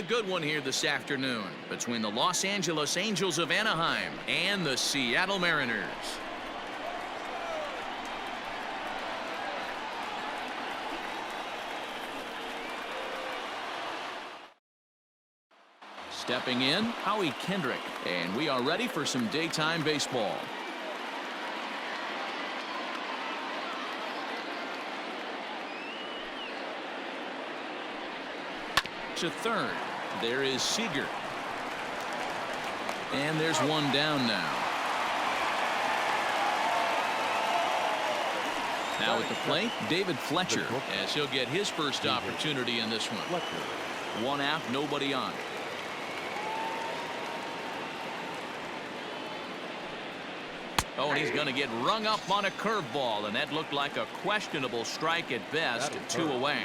a good one here this afternoon between the Los Angeles Angels of Anaheim and the Seattle Mariners. Stepping in, Howie Kendrick, and we are ready for some daytime baseball. To third, there is Seager, and there's one down now. Now at the plate, David Fletcher, as he'll get his first opportunity in this one. One out, nobody on. Oh, and he's going to get rung up on a curveball, and that looked like a questionable strike at best. 2 away.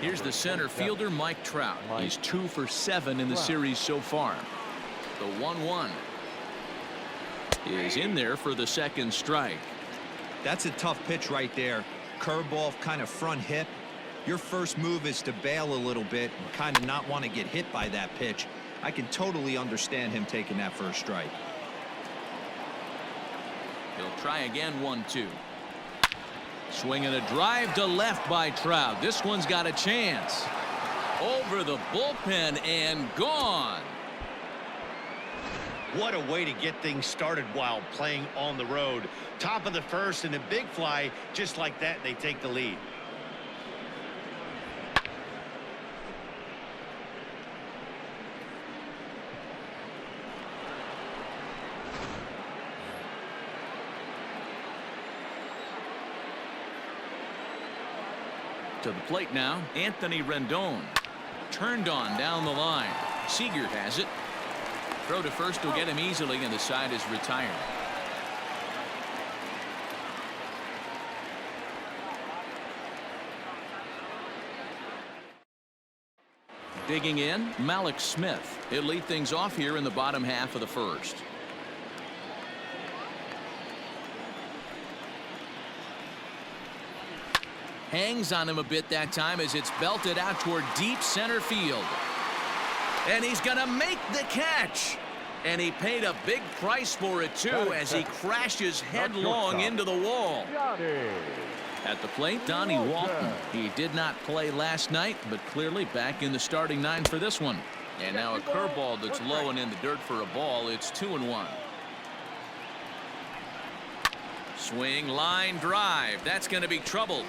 Here's the center fielder, Mike Trout. He's 2 for 7 in the series so far. The 1-1 is in there for the second strike. That's a tough pitch right there. Curveball, kind of front hip. Your first move is to bail a little bit and kind of not want to get hit by that pitch. I can totally understand him taking that first strike. He'll try again. 1-2. Swinging a drive to left by Trout. This one's got a chance. Over the bullpen and gone. What a way to get things started while playing on the road. Top of the first and a big fly. Just like that, they take the lead. To the plate now, Anthony Rendon. Turned on down the line. Seager has it. Throw to first will get him easily, and the side is retired. Digging in, Malik Smith. He'll lead things off here in the bottom half of the first. Hangs on him a bit that time as it's belted out toward deep center field. And he's going to make the catch. And he paid a big price for it, too, as he crashes headlong into the wall. At the plate, Donnie Walton. He did not play last night, but clearly back in the starting 9 for this one. And now a curveball that's low and in the dirt for a ball. It's 2-1. Swing, line drive. That's going to be trouble.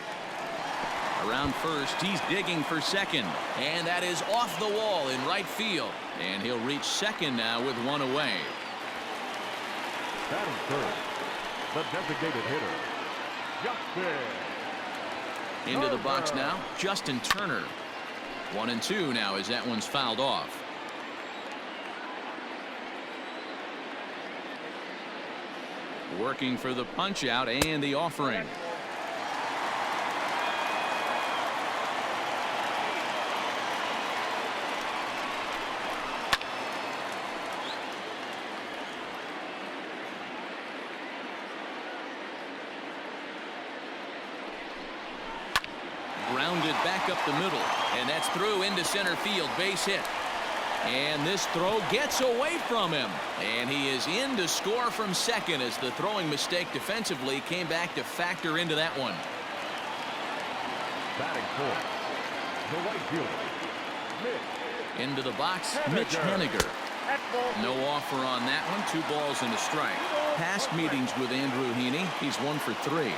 Around first, he's digging for second, and that is off the wall in right field, and he'll reach second now with 1 away. Batting third, the designated hitter, Justin. Into the box now, Justin Turner. 1-2 now as that one's fouled off. Working for the punch out and the offering. Grounded back up the middle, and that's through into center field. Base hit, and this throw gets away from him, and he is in to score from second as the throwing mistake defensively came back to factor into that one. Batting fourth, the right fielder, into the box, Mitch Haniger. No offer on that one. 2 balls and a strike. Past meetings with Andrew Heaney, he's 1 for 3.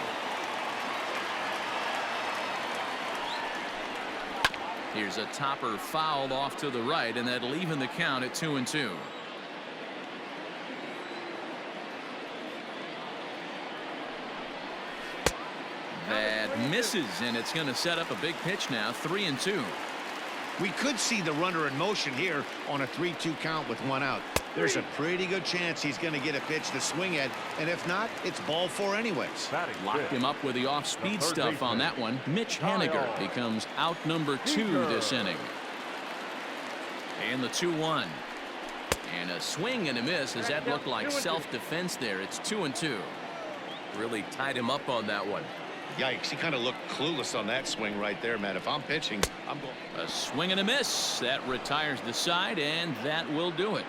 Here's a topper fouled off to the right, and that'll even the count at 2-2. That misses, and it's going to set up a big pitch now. 3-2. We could see the runner in motion here on a 3-2 count with 1 out. There's a pretty good chance he's going to get a pitch to swing at, and if not, it's ball 4 anyways. Locked him up with the off-speed stuff on that one. Mitch Haniger becomes out number 2 this inning. And the 2-1. And a swing and a miss as that looked like self-defense there. It's 2-2. Really tied him up on that one. Yikes, he kind of looked clueless on that swing right there, man. If I'm pitching, I'm going. A swing and a miss. That retires the side, and that will do it.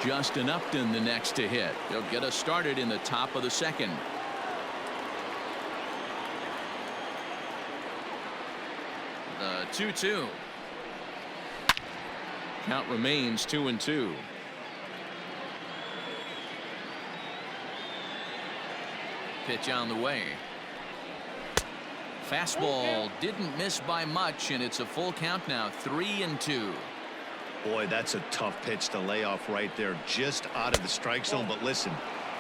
Justin Upton the next to hit. He'll get us started in the top of the second. The 2-2. Count remains 2-2. Pitch on the way. Fastball didn't miss by much, and it's a full count now, 3-2. Boy, that's a tough pitch to lay off right there, just out of the strike zone. But listen,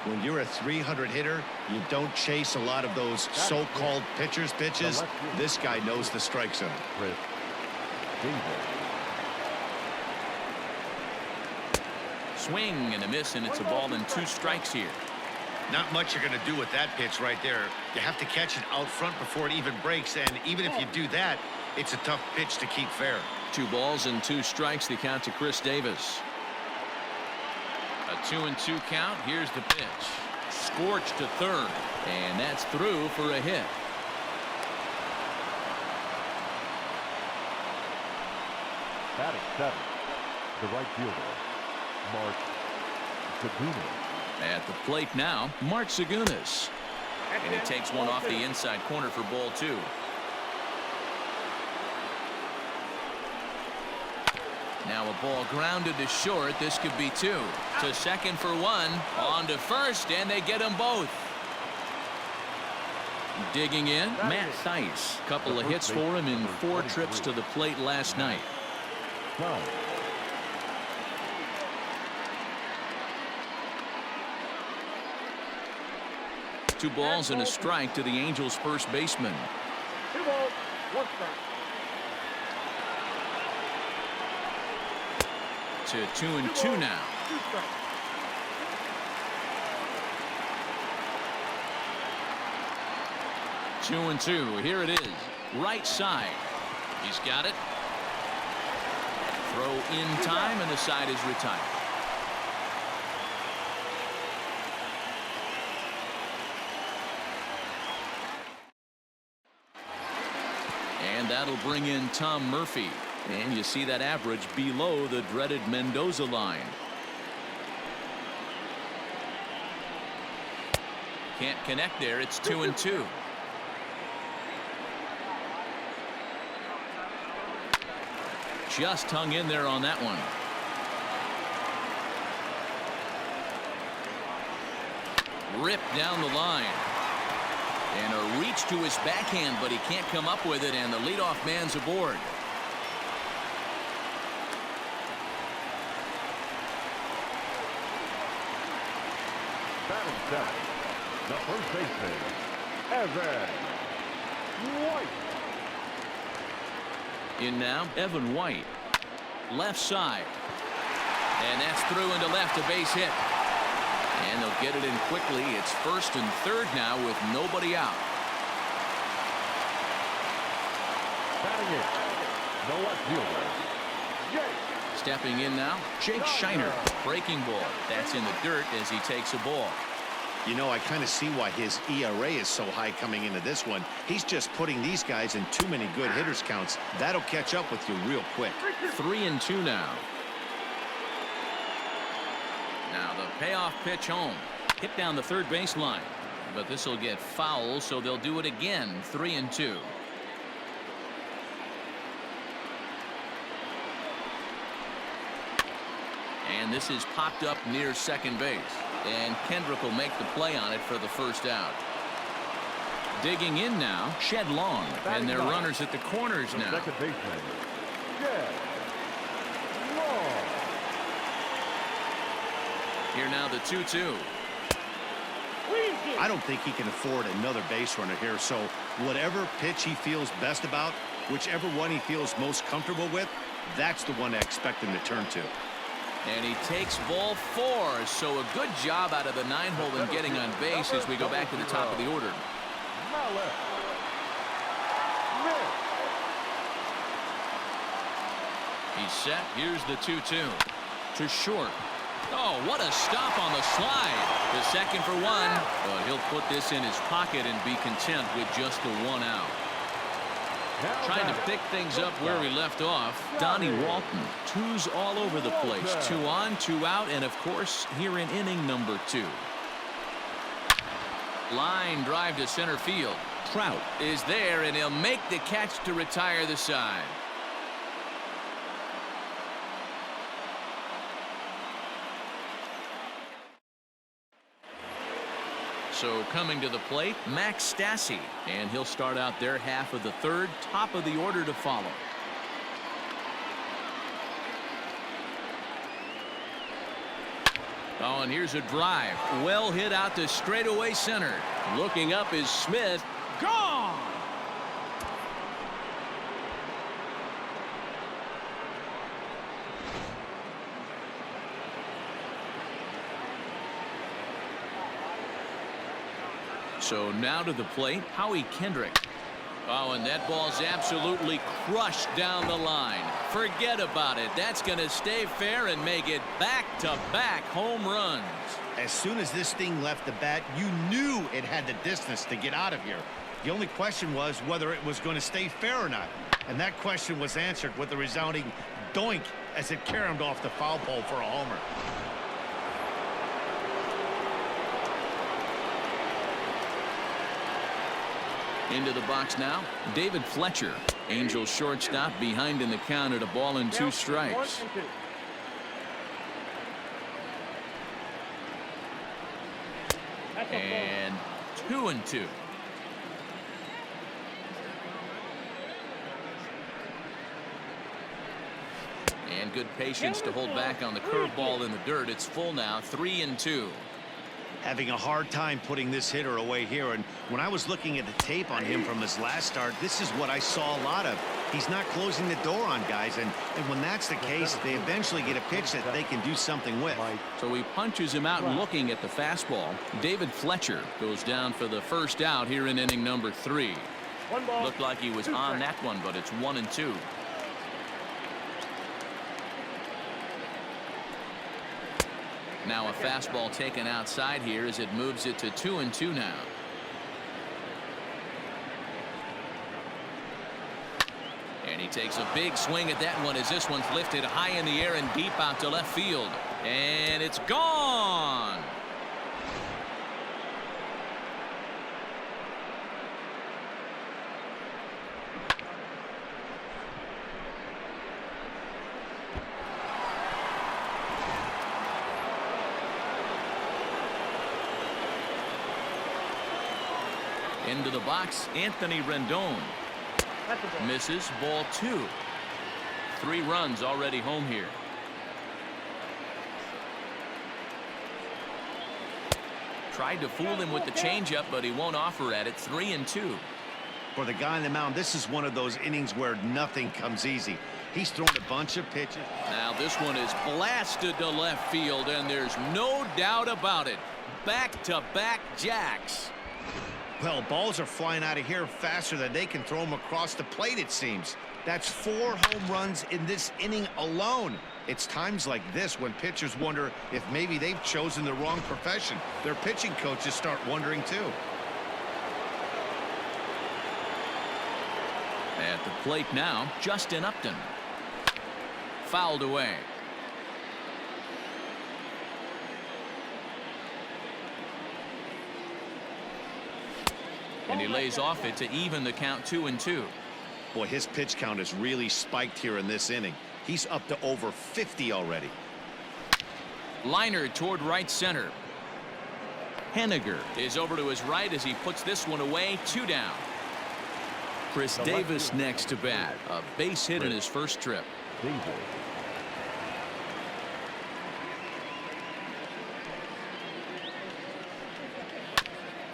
when you're a 300 hitter, you don't chase a lot of those so-called pitchers pitches. This guy knows the strike zone. Swing and a miss, and it's a ball and 2 strikes here. Not much you're going to do with that pitch right there. You have to catch it out front before it even breaks, and even if you do that, it's a tough pitch to keep fair. 2 balls and 2 strikes, the count to Chris Davis. A 2-2 count. Here's the pitch. Scorched to third, and that's through for a hit. Batting 7, the right fielder, Mark Zagunis. At the plate now, Mark Zagunis. And he takes one off the inside corner for ball 2. Now a ball grounded to short. This could be 2. To second for 1. On to first, and they get them both. Digging in, Matt Theis. Couple of hits for him in 4 trips to the plate last night. 2 balls and a strike to the Angels' first baseman. 2 balls, 1 strike. To 2-2 now. 2 strikes. Two and 2. Here it is. Right side. He's got it. Throw in time, and the side is retired. And that'll bring in Tom Murphy. And you see that average below the dreaded Mendoza line. Can't connect there. It's 2-2. Just hung in there on that one. Ripped down the line. And a reach to his backhand, but he can't come up with it, and the leadoff man's aboard. Batting 7, the first baseman, Evan White. In now, Evan White. Left side. And that's through into left, a base hit. And they'll get it in quickly. It's first and third now with nobody out. Batting in, the left fielder, Jake. Stepping in now, Jake Shiner. Breaking ball. That's in the dirt as he takes a ball. You know, I kind of see why his ERA is so high coming into this one. He's just putting these guys in too many good hitters counts. That'll catch up with you real quick. 3-2 now. Now the payoff pitch home. Hit down the third baseline. But this will get foul, so they'll do it again. 3-2. And this is popped up near second base. And Kendrick will make the play on it for the first out. Digging in now, Shed Long. And their runners at the corners now. Second baseman, Shed Long. Here now the 2-2. I don't think he can afford another base runner here, so whatever pitch he feels best about, whichever one he feels most comfortable with, that's the one I expect him to turn to. And he takes ball 4, so a good job out of the 9-hole in getting on base as we go back to the top of the order. He's set. Here's the 2-2. to short. Oh, what a stop on the slide. The second for one, but he'll put this in his pocket and be content with just the 1 out. Trying to pick things up where he left off. Donnie Walton, 2s all over the place. 2 on, 2 out, and of course here in inning number 2. Line drive to center field. Trout is there, and he'll make the catch to retire the side. So coming to the plate, Max Stassi, and he'll start out their half of the third, top of the order to follow. Oh, and here's a drive. Well hit out to straightaway center. Looking up is Smith. Gone! So now to the plate, Howie Kendrick. Oh, and that ball's absolutely crushed down the line. Forget about it. That's going to stay fair and make it back-to-back home runs. As soon as this thing left the bat, you knew it had the distance to get out of here. The only question was whether it was going to stay fair or not. And that question was answered with a resounding doink as it caromed off the foul pole for a homer. Into the box now, David Fletcher. Angels shortstop behind in the count at a ball and 2 strikes. And 2-2. And good patience to hold back on the curveball in the dirt. It's full now, 3-2. Having a hard time putting this hitter away here, and when I was looking at the tape on him from his last start, this is what I saw a lot of. He's not closing the door on guys, and when that's the case, they eventually get a pitch that they can do something with. So he punches him out looking at the fastball. David Fletcher goes down for the first out here in inning number 3. Looked like he was on that one, but it's 1-2. Now a fastball taken outside here as it moves it to 2-2 now. And he takes a big swing at that one as this one's lifted high in the air and deep out to left field. And it's gone. Into the box, Anthony Rendon. Misses, ball 2. 3 runs already home here. Tried to fool him with the changeup, but he won't offer at it. 3-2. For the guy on the mound, this is one of those innings where nothing comes easy. He's thrown a bunch of pitches. Now this one is blasted to left field, and there's no doubt about it. Back-to-back jacks. Well, balls are flying out of here faster than they can throw them across the plate, it seems. That's 4 home runs in this inning alone. It's times like this when pitchers wonder if maybe they've chosen the wrong profession. Their pitching coaches start wondering too. At the plate now, Justin Upton. Fouled away. And he lays off it to even the count 2-2. Boy, his pitch count is really spiked here in this inning. He's up to over 50 already. Liner toward right center. Henniger is over to his right as he puts this one away. 2 down. Chris Davis next to bat. A base hit in his first trip.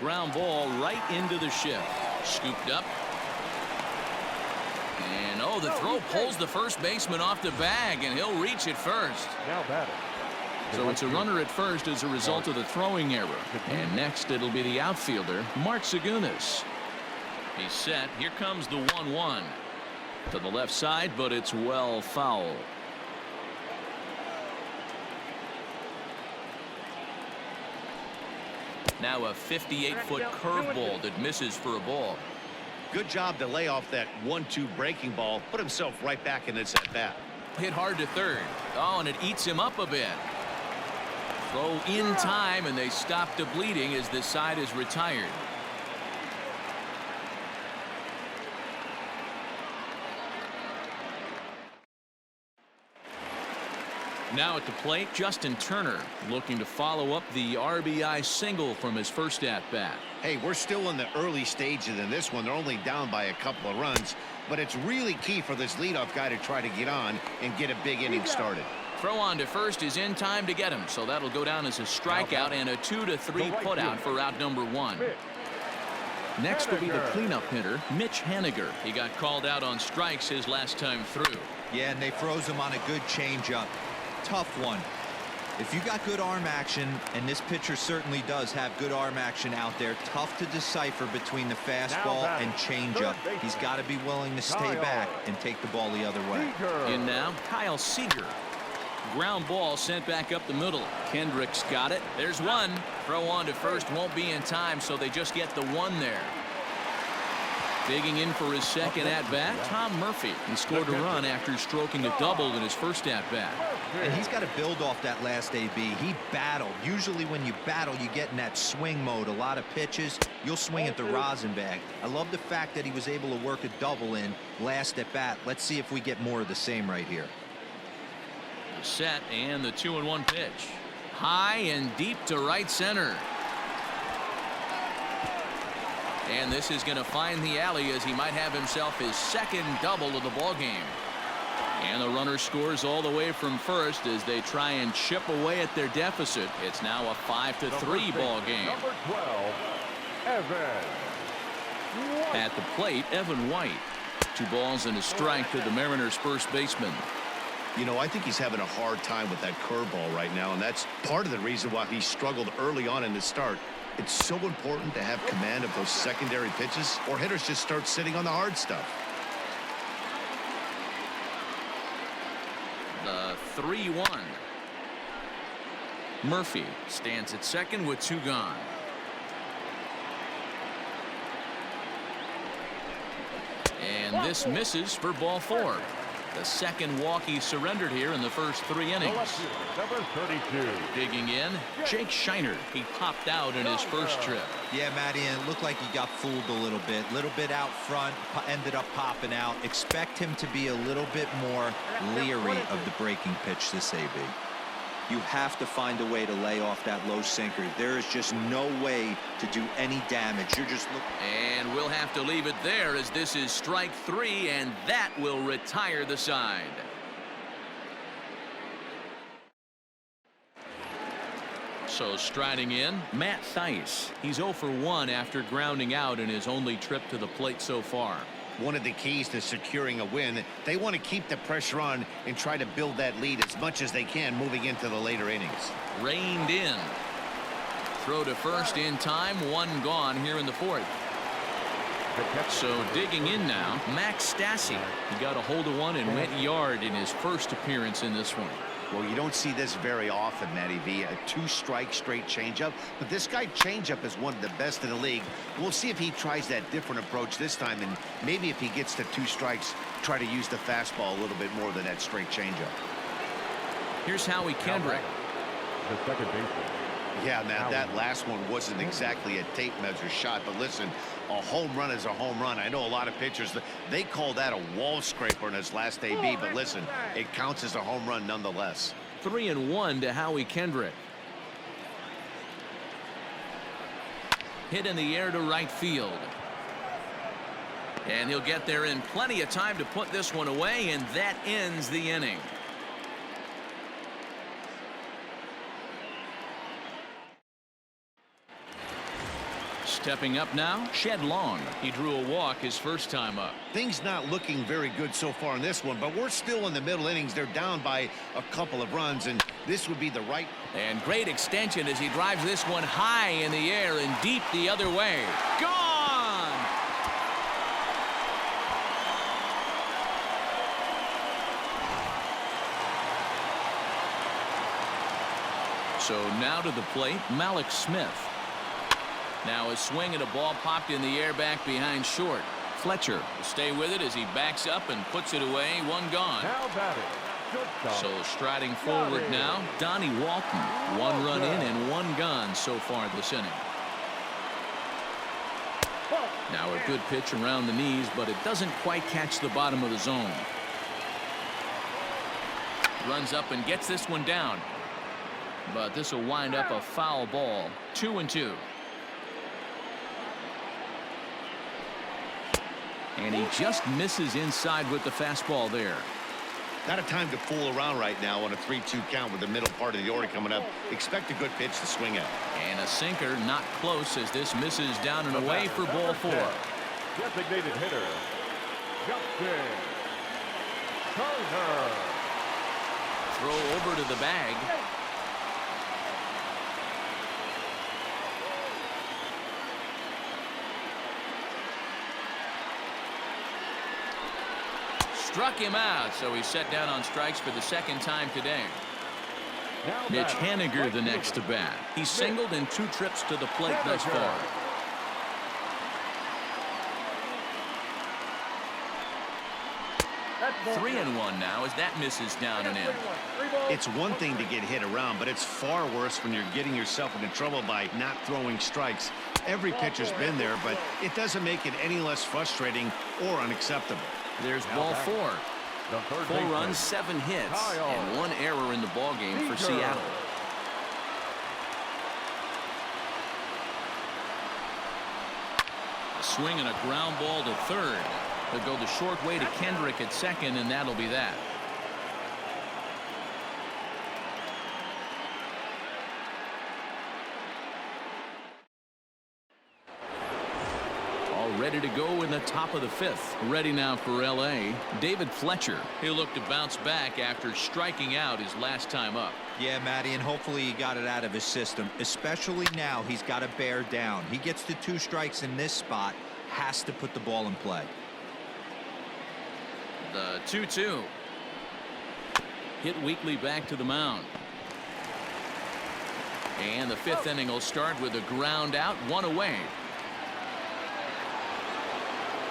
Ground ball right into the shift. Scooped up. And oh, the throw pulls the first baseman off the bag, and he'll reach it first. Now batting. So it's a runner at first as a result of the throwing error. And next it'll be the outfielder, Mark Segunas. He's set. Here comes the 1-1. To the left side, but it's well foul. Now a 58-foot curveball that misses for a ball. Good job to lay off that 1-2 breaking ball. Put himself right back in this at bat. Hit hard to third. Oh, and it eats him up a bit. Throw in time, and they stop the bleeding as the side is retired. Now at the plate, Justin Turner looking to follow up the RBI single from his first at-bat. Hey, we're still in the early stages in this one. They're only down by a couple of runs, but it's really key for this leadoff guy to try to get on and get a big inning started. Throw on to first is in time to get him, so that'll go down as a strikeout and a 2-3 putout for out number 1. Next will be the cleanup hitter, Mitch Haniger. He got called out on strikes his last time through. Yeah, and they froze him on a good changeup. Tough one. If you got good arm action, and this pitcher certainly does have good arm action out there, tough to decipher between the fastball and changeup. He's got to be willing to stay back and take the ball the other way. In now, Kyle Seager. Ground ball sent back up the middle. Kendrick's got it. There's one. Throw on to first won't be in time, so they just get the one there. Digging in for his second at-bat, Tom Murphy. He scored a run after stroking a double in his first at-bat. And he's got to build off that last AB. He battled. Usually when you battle, you get in that swing mode. A lot of pitches, you'll swing at the rosin bag. I love the fact that he was able to work a double in last at-bat. Let's see if we get more of the same right here. Set and the 2-1 pitch. High and deep to right center. And this is going to find the alley as he might have himself his second double of the ball game. And the runner scores all the way from first as they try and chip away at their deficit. It's now a 5-3 ball game. Number 12, Evan White. At the plate, Evan White. 2 balls and a strike to the Mariners' first baseman. You know, I think he's having a hard time with that curveball right now, and that's part of the reason why he struggled early on in the start. It's so important to have command of those secondary pitches, or hitters just start sitting on the hard stuff. The 3-1. Murphy stands at second with 2 gone. And this misses for ball 4. The second walk he surrendered here in the first 3 innings. Number 32. Digging in, Jake Shiner. He popped out in his first trip. Yeah, Matty, and it looked like he got fooled a little bit out front, ended up popping out. Expect him to be a little bit more leery of the breaking pitch this AB. You have to find a way to lay off that low sinker. There is just no way to do any damage. You're just looking. And we'll have to leave it there as this is strike 3, and that will retire the side. So striding in, Matt Thaiss. He's 0 for 1 after grounding out in his only trip to the plate so far. One of the keys to securing a win, they want to keep the pressure on and try to build that lead as much as they can moving into the later innings. Reined in. Throw to first in time, 1 gone here in the 4th. So digging in now, Max Stassi. He got a hold of one and went yard in his first appearance in this one. Well, you don't see this very often, Matty V. A 2-strike straight changeup, but this guy changeup is one of the best in the league. We'll see if he tries that different approach this time, and maybe if he gets to 2 strikes, try to use the fastball a little bit more than that straight changeup. Here's Howie Kendrick. The second baseman. Yeah, man, that last one wasn't exactly a tape measure shot, but listen, a home run is a home run. I know a lot of pitchers, they call that a wall scraper in his last AB, but listen, it counts as a home run nonetheless. 3-1 to Howie Kendrick. Hit in the air to right field. And he'll get there in plenty of time to put this one away, and that ends the inning. Stepping up now, Shed Long. He drew a walk his first time up. Things not looking very good so far in this one, but we're still in the middle innings. They're down by a couple of runs, and this would be the right. And great extension as he drives this one high in the air and deep the other way. Gone! So now to the plate, Malik Smith. Now a swing and a ball popped in the air back behind short. Fletcher will stay with it as he backs up and puts it away. One gone. Now batting. So striding forward now, Donnie Walton. 1 run in and 1 gone so far this inning. Now a good pitch around the knees, but it doesn't quite catch the bottom of the zone. Runs up and gets this one down. But this will wind up a foul ball. 2-2. And he just misses inside with the fastball there. Not a time to fool around right now on a 3-2 count with the middle part of the order coming up. Expect a good pitch to swing at. And a sinker not close as this misses down and away for ball 4. Designated hitter, Justin Turner. Throw over to the bag. Struck him out, so he's set down on strikes for the 2nd time today. Mitch Haniger the next to bat. He's singled in 2 trips to the plate thus far. That's 3-1 now as that misses down and in. It's one thing to get hit around, but it's far worse when you're getting yourself into trouble by not throwing strikes. Every pitcher's been there, but it doesn't make it any less frustrating or unacceptable. There's ball 4. 4 runs, 7 hits, and 1 error in the ballgame for Seattle. A swing and a ground ball to third. They'll go the short way to Kendrick at second, and that'll be that. Ready to go in the top of the 5th. Ready now for L.A. David Fletcher. He'll look to bounce back after striking out his last time up. Yeah, Matty, and hopefully he got it out of his system. Especially now he's got to bear down. He gets to 2 strikes in this spot. Has to put the ball in play. The 2-2. Hit Weekly back to the mound. And the 5th inning will start with a ground out, 1 away.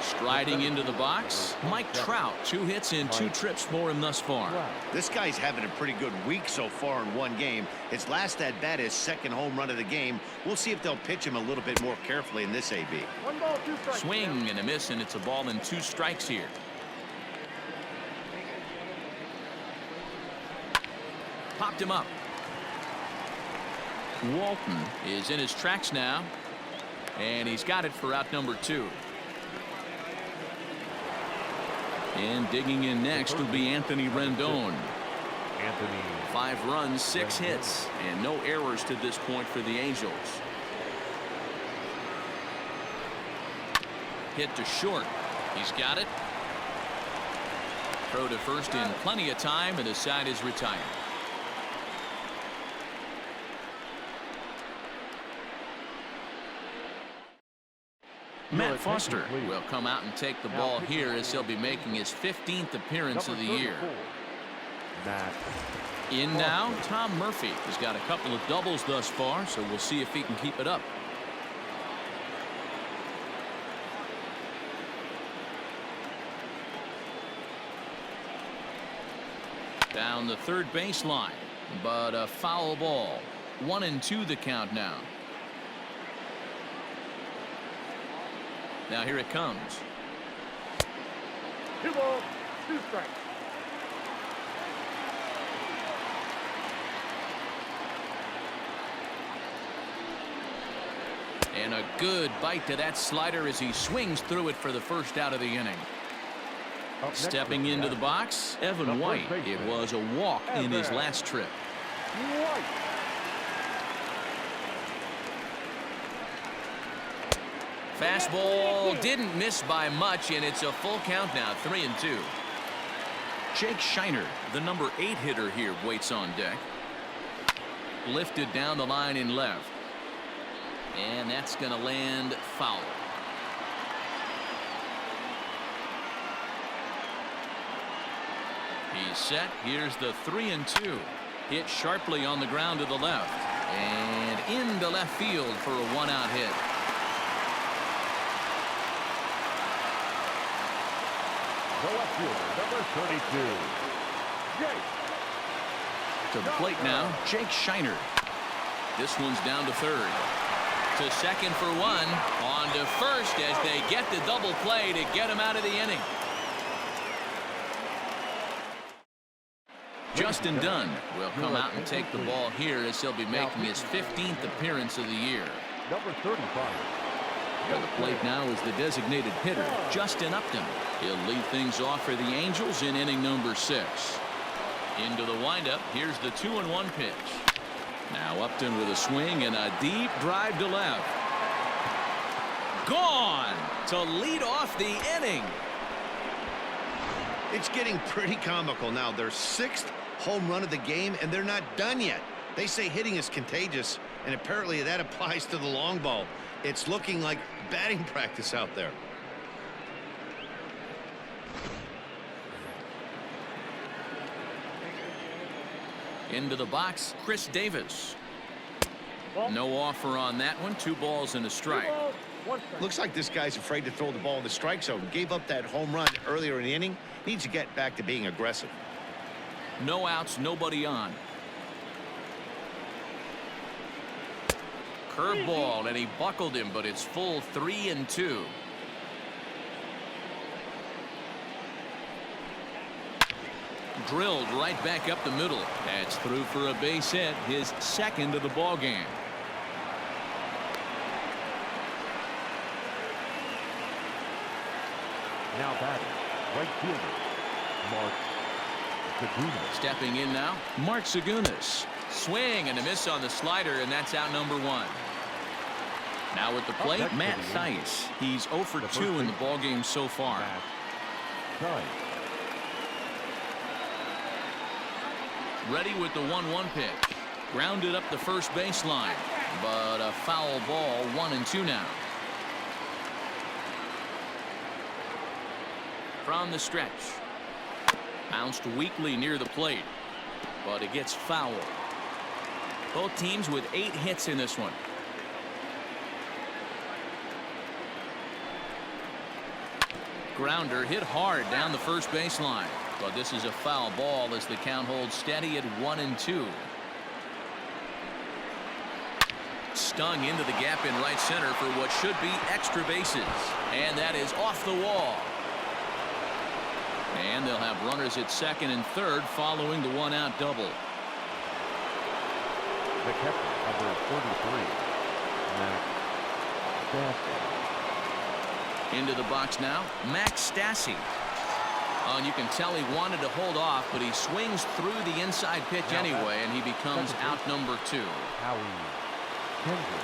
Striding into the box, Mike Trout. 2 hits in 2 trips for him thus far. This guy's having a pretty good week so far in 1 game. His last at bat is 2nd home run of the game. We'll see if they'll pitch him a little bit more carefully in this AB. 1 ball, 2 strikes. Swing and a miss, and it's a ball and 2 strikes here. Popped him up. Walton is in his tracks now, and he's got it for out number 2. And digging in next will be Anthony Rendon. 5 runs, 6 hits, and no errors to this point for the Angels. Hit to short. He's got it. Throw to first in plenty of time, and the side is retired. Matt Foster will come out and take the ball here as he'll be making his 15th appearance of the year. In now, Tom Murphy has got a couple of doubles thus far, so we'll see if he can keep it up. Down the third baseline, but a foul ball. 1-2 the count now. Now here it comes. 2 balls, 2 strikes. And a good bite to that slider as he swings through it for the first out of the inning. Stepping into the box, Evan White. It was a walk in his last trip. Fastball didn't miss by much, and it's a full count now, 3-2. Jake Shiner, the number 8 hitter here, waits on deck. Lifted down the line in left. And that's going to land foul. He's set. Here's the 3-2. Hit sharply on the ground to the left. And into left field for a 1-out hit. The left fielder, number 32. Jake. To the plate now, Jake Shiner. This one's down to third. To second for one. On to first as they get the double play to get him out of the inning. Justin Dunn will come out and take the ball here as he'll be making his 15th appearance of the year. Number 35. To the plate now is the designated hitter, Justin Upton. He'll lead things off for the Angels in inning number 6. Into the windup, here's the 2-1 pitch. Now Upton with a swing and a deep drive to left. Gone to lead off the inning. It's getting pretty comical now. Their 6th home run of the game, and they're not done yet. They say hitting is contagious, and apparently that applies to the long ball. It's looking like batting practice out there. Into the box, Chris Davis. No offer on that one. 2 balls and a strike. Looks like this guy's afraid to throw the ball in the strike zone. Gave up that home run earlier in the inning. Needs to get back to being aggressive. No outs, nobody on. Curveball, and he buckled him, but it's full 3-2. Drilled right back up the middle. That's through for a base hit, his 2nd of the ball game. Now batting, right fielder, Mark Zagunas. Stepping in now, Mark Zagunas. Swing and a miss on the slider, and that's out number 1. Now at the plate, Matt Thaiss. He's 0 for 2 in the ball game so far. Ready with the 1-1 pitch. Grounded up the first baseline, but a foul ball. 1-2 now. From the stretch. Bounced weakly near the plate, but it gets foul. Both teams with 8 hits in this one. Grounder hit hard down the first baseline, but this is a foul ball as the count holds steady at 1-2. Stung into the gap in right center for what should be extra bases, and that is off the wall. And they'll have runners at 2nd and 3rd following the 1-out double. The catcher, number 43, Max Stassi. Into the box now, Max Stassi. Oh, and you can tell he wanted to hold off, but he swings through the inside pitch anyway, and he becomes out number 2. Howie Kendrick.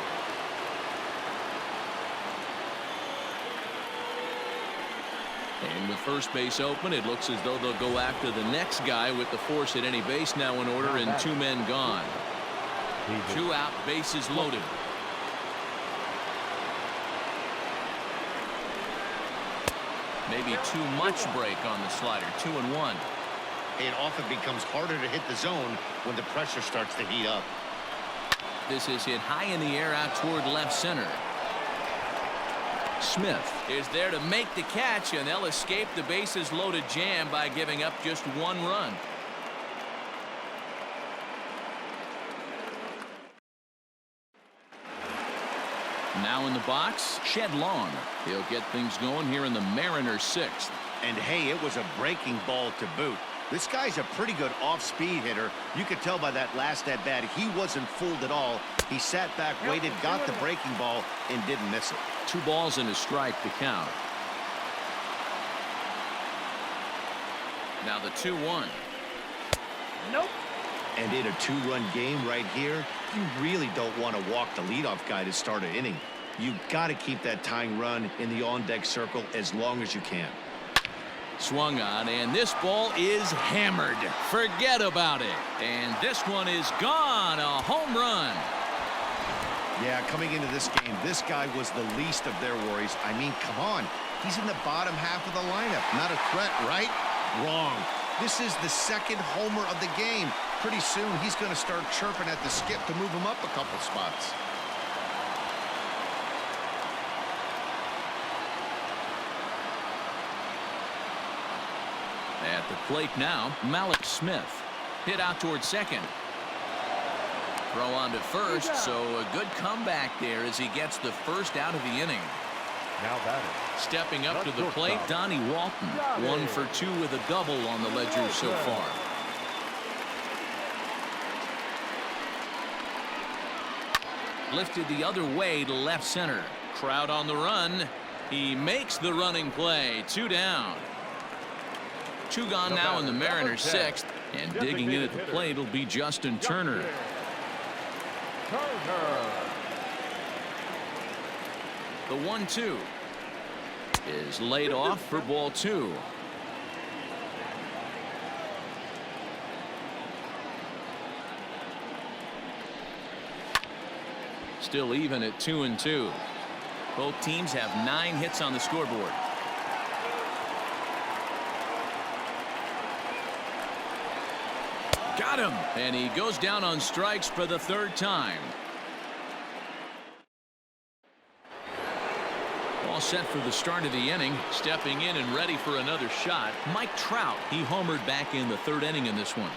And with first base open, it looks as though they'll go after the next guy with the force at any base now in order and 2 men gone. 2 out, bases loaded. Maybe too much break on the slider. 2-1. It often becomes harder to hit the zone when the pressure starts to heat up. This is hit high in the air out toward left center. Smith is there to make the catch, and they'll escape the bases loaded jam by giving up just 1 run. Now in the box, Shed Long. He'll get things going here in the Mariners' 6th. And hey, it was a breaking ball to boot. This guy's a pretty good off-speed hitter. You could tell by that last at-bat he wasn't fooled at all. He sat back, waited, got the breaking ball, and didn't miss it. 2 balls and a strike to count. Now the 2-1. Nope. And in a 2-run game right here, you really don't want to walk the leadoff guy to start an inning. You've got to keep that tying run in the on-deck circle as long as you can. Swung on, and this ball is hammered. Forget about it. And this one is gone. A home run. Yeah, coming into this game, this guy was the least of their worries. I mean, come on. He's in the bottom half of the lineup. Not a threat, right? Wrong. This is the 2nd homer of the game. Pretty soon, he's going to start chirping at the skip to move him up a couple spots. At the plate now, Malik Smith. Hit out towards second. Throw on to first, so a good comeback there as he gets the first out of the inning. Now batting. Stepping up to the plate, Donnie Walton. 1 for 2 with a double on the ledger so far. Lifted the other way to left center. Crowd on the run. He makes the running play. 2 down. 2 gone now in the Mariners' 6th. And digging in at the plate will be Justin Turner. The 1-2 is laid off for ball 2. Still even at 2-2. Both teams have 9 hits on the scoreboard. Got him, and he goes down on strikes for the 3rd time. All set for the start of the inning. Stepping in and ready for another shot, Mike Trout. He homered back in the 3rd inning in this one.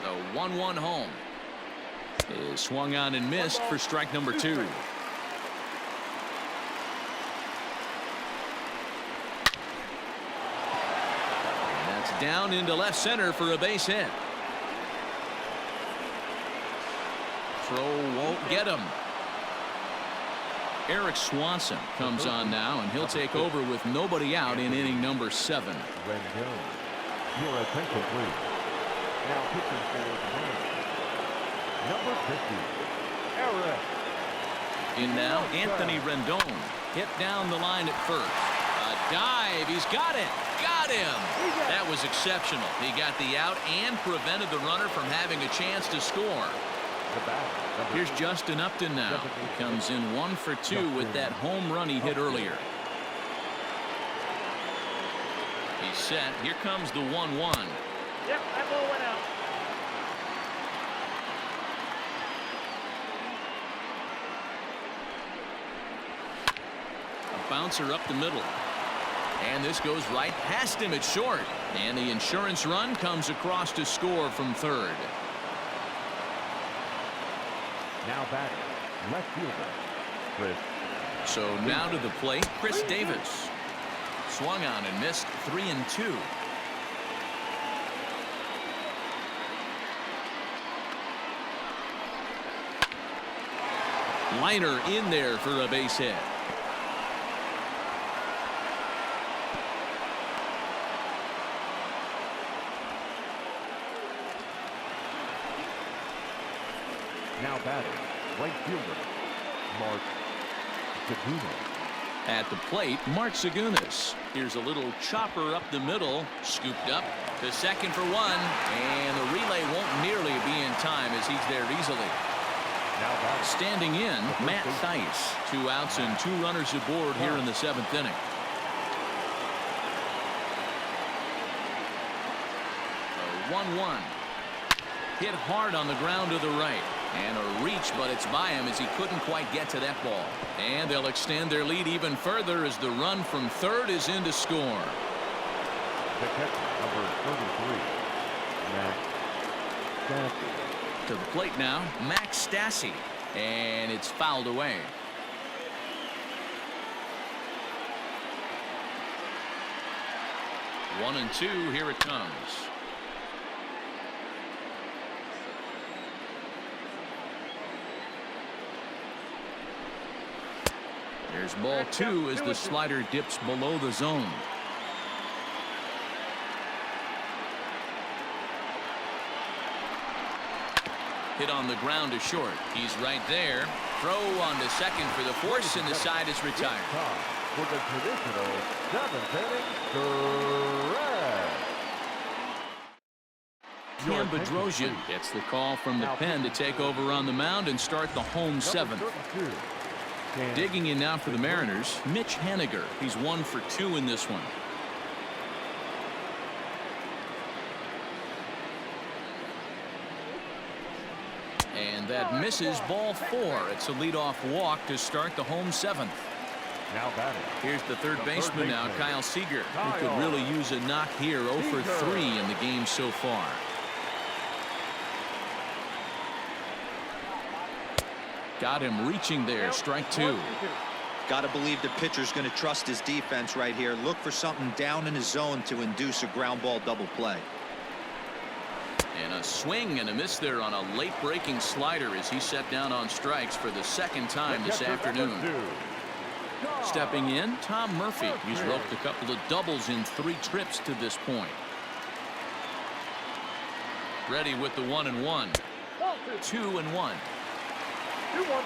The 1-1 home is swung on and missed for strike number 2. That's down into left center for a base hit. Throw won't get him. Eric Swanson comes on now, and he'll take over with nobody out in inning number 7. Your attention, please. Now pitching for the Mariners, number 50, Eric. In now, Anthony Rendon. Hit down the line at first. A dive. He's got it. Got him. That was exceptional. He got the out and prevented the runner from having a chance to score. Here's Justin Upton now. He comes in 1 for 2 with that home run he hit earlier. He's set. Here comes the 1-1. Yep, that ball went out. A bouncer up the middle. And this goes right past him at short. And the insurance run comes across to score from 3rd. Now batting, left fielder, Chris. So now to the plate, Chris Davis. Swung on and missed. 3-2. Liner in there for a base hit. Now batting, right fielder, Mark Segunas. At the plate, Mark Segunas. Here's a little chopper up the middle. Scooped up to second for 1. And the relay won't nearly be in time as he's there easily. Now batting. Standing in, Matt Theis. 2 outs and 2 runners aboard here in the 7th inning. The 1-1. Hit hard on the ground to the right. And a reach, but it's by him as he couldn't quite get to that ball. And they'll extend their lead even further as the run from 3rd is in to score. The catcher, number 33, Max Stassi. To the plate now, Max Stassi. And it's fouled away. One and 2, here it comes. There's ball 2 as the slider dips below the zone. Hit on the ground to short. He's right there. Throw on to second for the force, and the side is retired. For the traditional 7th inning, correct. Cam Bedrosian gets the call from the pen to take over on the mound and start the home 7th. Digging in now for the Mariners, Mitch Haniger. He's 1 for 2 in this one. And that misses ball 4. It's a leadoff walk to start the home 7th. Now batting. Here's the third baseman now, Kyle Seager. He could Kyle. really use a knock here. 0 for 3 in the game so far. Got him reaching there. Strike 2. Got to believe the pitcher's going to trust his defense right here. Look for something down in his zone to induce a ground ball double play. And a swing and a miss there on a late breaking slider as he set down on strikes for the second time this afternoon. Stepping in, Tom Murphy. He's roped a couple of doubles in 3 trips to this point. Ready with the 1-1. 2-1. 2-1.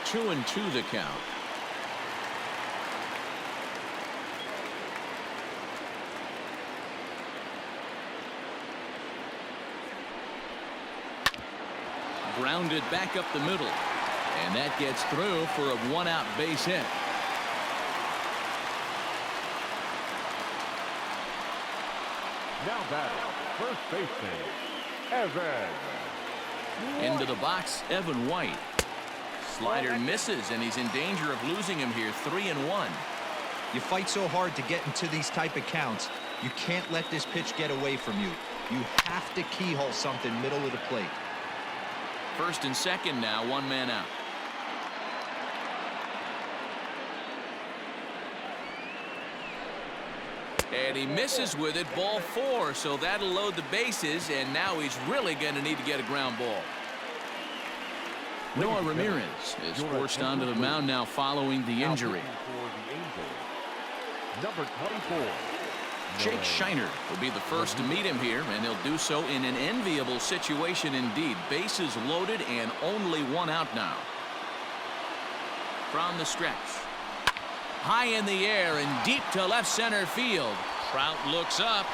2-2 the count. Grounded back up the middle, and that gets through for a 1-out base hit. Now batting. First baseman, Evan. Into the box, Evan White. Slider misses, and he's in danger of losing him here. 3-1. You fight so hard to get into these type of counts. You can't let this pitch get away from you. You have to keyhole something middle of the plate. First and second now, 1 man out. And he misses with it. Ball 4, so that'll load the bases, and now he's really going to need to get a ground ball. Noah Ramirez is forced onto the mound now following the injury. Number 24. Jake Shiner will be the first to meet him here, and he'll do so in an enviable situation indeed. Bases loaded and only 1 out now. From the stretch. High in the air and deep to left center field. Trout looks up.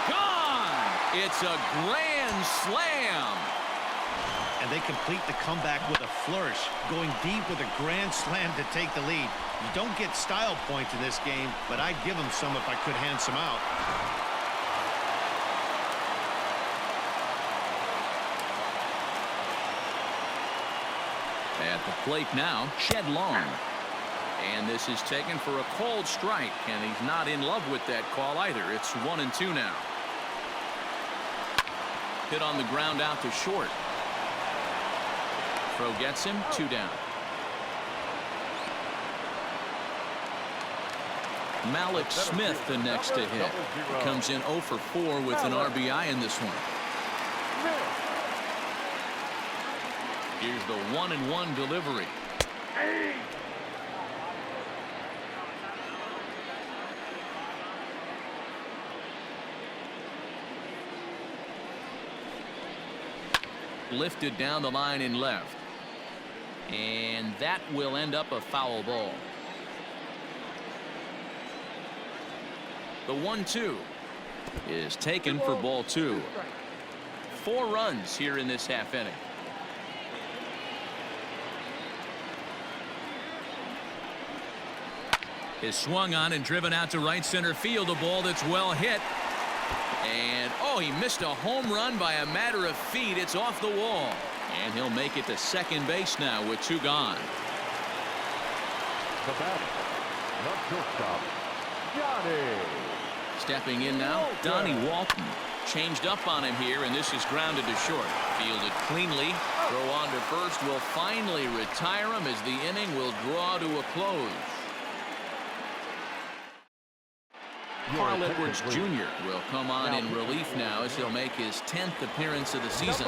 Gone! It's a grand slam. And they complete the comeback with a flourish, going deep with a grand slam to take the lead. You don't get style points in this game, but I'd give them some if I could hand some out. At the plate now, Shed Long. And this is taken for a called strike, and he's not in love with that call either. It's 1-2 now. Hit on the ground out to short. Throw gets him, 2 down. Malik Smith the next to hit. Comes in 0 for 4 with an RBI in this one. Here's the 1-1 delivery. Lifted down the line in left. And that will end up a foul ball. The 1-2 is taken for ball 2. 4 runs here in this half inning. Is swung on and driven out to right center field. A ball that's well hit. And, oh, he missed a home run by a matter of feet. It's off the wall. And he'll make it to second base now with 2 gone. The batter, the shortstop, Johnny. Stepping in now, Donnie Walton. Changed up on him here, and this is grounded to short. Fielded cleanly. Throw on to first will finally retire him as the inning will draw to a close. Carl Edwards Jr. will come on in relief now as he'll make his 10th appearance of the season.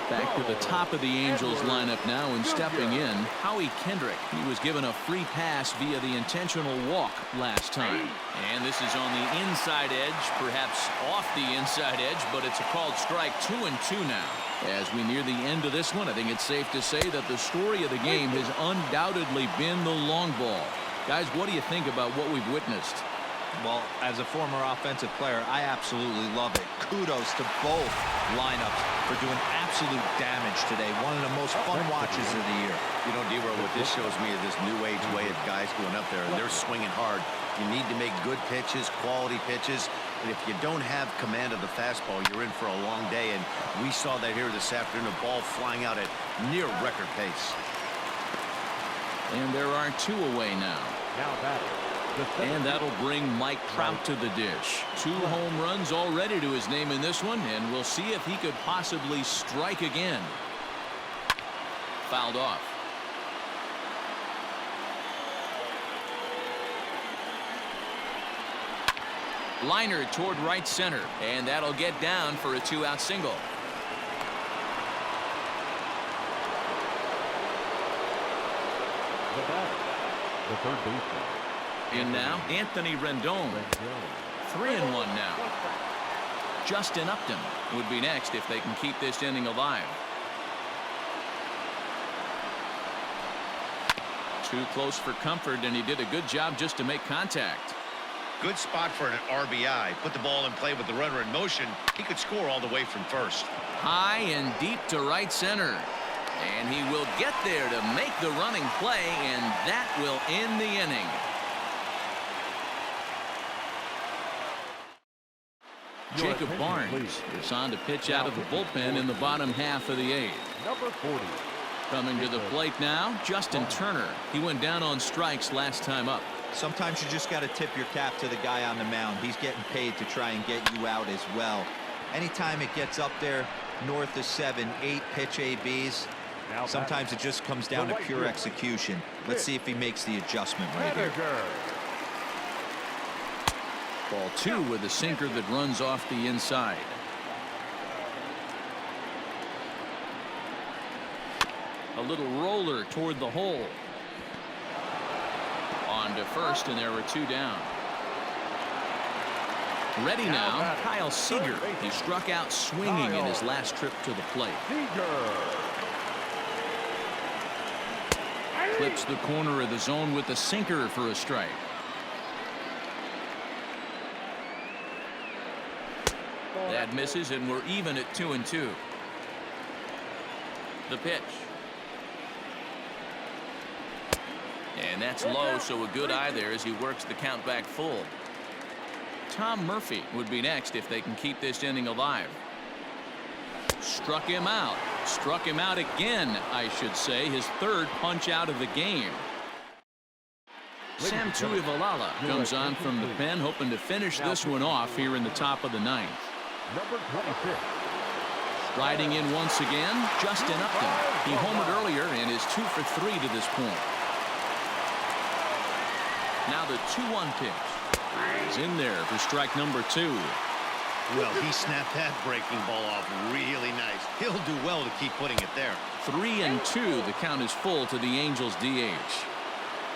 Back to the top of the Angels lineup now, and stepping in, Howie Kendrick. He was given a free pass via the intentional walk last time. And this is on the inside edge, perhaps off the inside edge, but it's a called strike. 2-2 now. As we near the end of this one, I think it's safe to say that the story of the game has undoubtedly been the long ball. Guys, what do you think about what we've witnessed? Well, as a former offensive player, I absolutely love it. Kudos to both lineups for doing absolute damage today. One of the most fun watches of the year. You know, D-Row, what this shows me is this new age way of guys going up there, and they're swinging hard. You need to make good pitches, quality pitches, And if you don't have command of the fastball, you're in for a long day. And we saw that here this afternoon, a ball flying out at near record pace. And there are 2 away now. Now batting. And that'll bring Mike Trout to the dish. 2 home runs already to his name in this one, and we'll see if he could possibly strike again. Fouled off. Liner toward right center, and that'll get down for a 2-out single. The batter, the third baseman. In now, Anthony Rendon. 3-1 now. Justin Upton would be next if they can keep this inning alive. Too close for comfort, and he did a good job just to make contact. Good spot for an RBI. Put the ball in play with the runner in motion. He could score all the way from first. High and deep to right center. And he will get there to make the running play, and that will end the inning. Jacob Barnes is on to pitch out of the bullpen in the bottom half of the 8th. Number 40. Coming to the plate now, Justin Turner. He went down on strikes last time up. Sometimes you just got to tip your cap to the guy on the mound. He's getting paid to try and get you out as well. Anytime it gets up there north of 7, 8 pitch ABs, sometimes it just comes down to pure execution. Let's see if he makes the adjustment right here. Ball 2 with a sinker that runs off the inside. A little roller toward the hole. On to first, and there were 2 down. Ready now, Kyle Seager. He struck out swinging in his last trip to the plate. Clips the corner of the zone with the sinker for a strike. That misses, and we're even at 2-2. The pitch. And that's low, so a good eye there as he works the count back full. Tom Murphy would be next if they can keep this inning alive. Struck him out. Struck him out again, I should say. His 3rd punch out of the game. Sam Tuivalala comes on from the pen, hoping to finish this one off here in the top of the 9th. Number 26. Riding in once again, Justin Upton. He homered earlier and is 2 for 3 to this point. Now the 2-1 pitch. He's in there for strike number 2. Well, he snapped that breaking ball off really nice. He'll do well to keep putting it there. 3-2. The count is full to the Angels DH.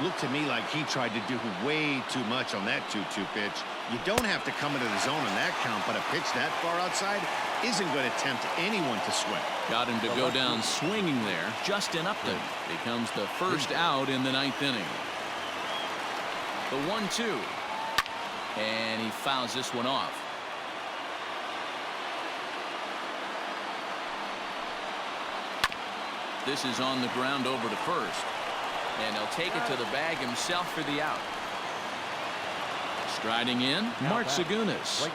Looked to me like he tried to do way too much on that 2-2 pitch. You don't have to come into the zone on that count, but a pitch that far outside isn't going to tempt anyone to sweat. Got him to go down swinging there. Justin Upton becomes the first out in the 9th inning. The 1-2. And he fouls this one off. This is on the ground over to first. And he'll take it to the bag himself for the out. Striding in, Mart Segunas.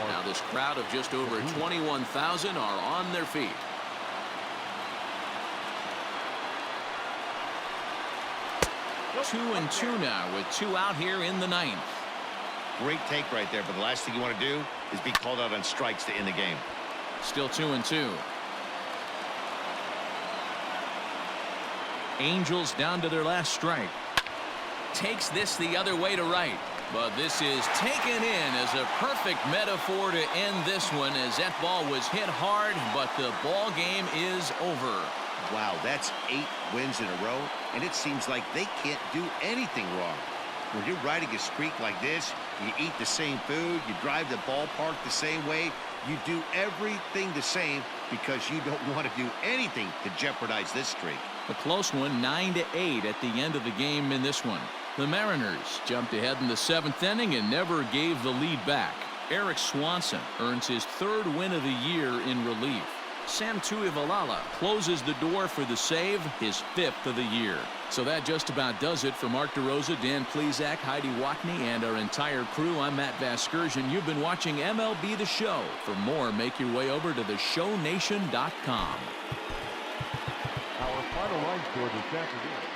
Now this crowd of just over 21,000 are on their feet. Two and 2 now with 2 out here in the 9th. Great take right there, but the last thing you want to do is be called out on strikes to end the game. Still 2-2. Angels down to their last strike. Takes this the other way to right. But this is taken in as a perfect metaphor to end this one, as that ball was hit hard, but the ball game is over. Wow, that's 8 wins in a row, and it seems like they can't do anything wrong. When you're riding a streak like this, you eat the same food, you drive the ballpark the same way, you do everything the same because you don't want to do anything to jeopardize this streak. A close one, 9-8 at the end of the game in this one. The Mariners jumped ahead in the 7th inning and never gave the lead back. Eric Swanson earns his 3rd win of the year in relief. Sam Tuivalala closes the door for the save, his 5th of the year. So that just about does it for Mark DeRosa, Dan Plesac, Heidi Watney, and our entire crew. I'm Matt Vasgersian. You've been watching MLB The Show. For more, make your way over to theshownation.com. Our final line score this afternoon.